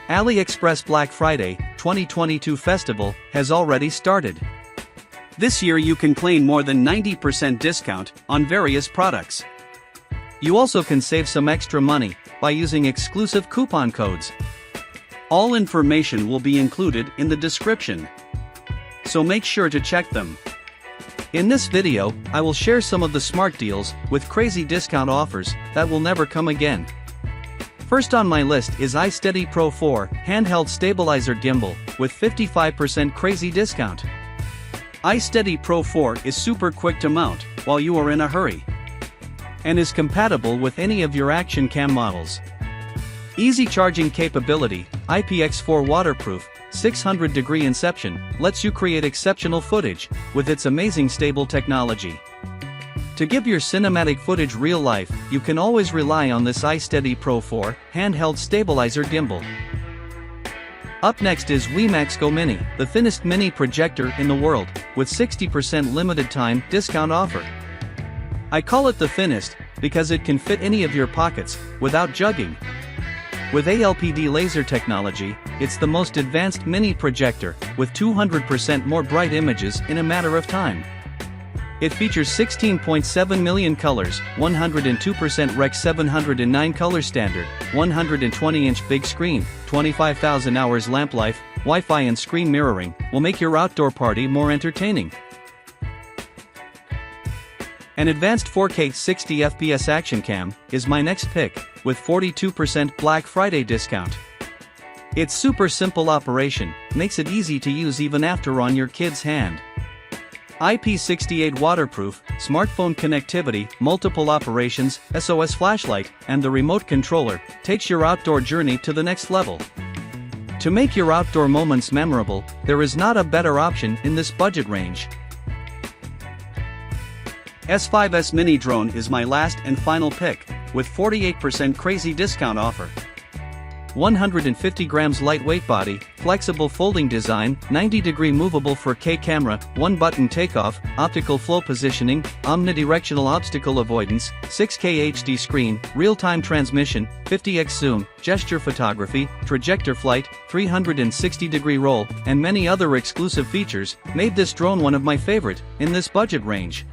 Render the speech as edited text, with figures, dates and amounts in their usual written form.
Aliexpress Black Friday 2022 festival has already started. This year you can claim more than 90% discount on various products. You also can save some extra money by using exclusive coupon codes. All information will be included in the description, so make sure to check them. In this video, I will share some of the smart deals with crazy discount offers that will never come again. First on my list is iSteady Pro 4 handheld stabilizer gimbal with 55% crazy discount. iSteady Pro 4 is super quick to mount while you are in a hurry, and is compatible with any of your action cam models. Easy charging capability, IPX4 waterproof, 600-degree inception, lets you create exceptional footage with its amazing stable technology. To give your cinematic footage real life, you can always rely on this iSteady Pro 4 handheld stabilizer gimbal. Up next is Wemax Go Mini, the thinnest mini projector in the world, with 60% limited time discount offer. I call it the thinnest because it can fit any of your pockets without jugging. With ALPD laser technology, it's the most advanced mini projector with 200% more bright images in a matter of time. It features 16.7 million colors, 102% Rec 709 color standard, 120-inch big screen, 25,000 hours lamp life, Wi-Fi and screen mirroring will make your outdoor party more entertaining. An advanced 4K 60 FPS action cam is my next pick, with 42% Black Friday discount. Its super simple operation makes it easy to use even after on your kid's hand. IP68 waterproof, smartphone connectivity, multiple operations, SOS flashlight, and the remote controller takes your outdoor journey to the next level. To make your outdoor moments memorable, there is not a better option in this budget range. S5S Mini Drone is my last and final pick, with 48% crazy discount offer. 150 grams lightweight body, flexible folding design, 90-degree movable 4K camera, 1-button takeoff, optical flow positioning, omnidirectional obstacle avoidance, 6K HD screen, real-time transmission, 50x zoom, gesture photography, trajector flight, 360-degree roll, and many other exclusive features made this drone one of my favorite in this budget range.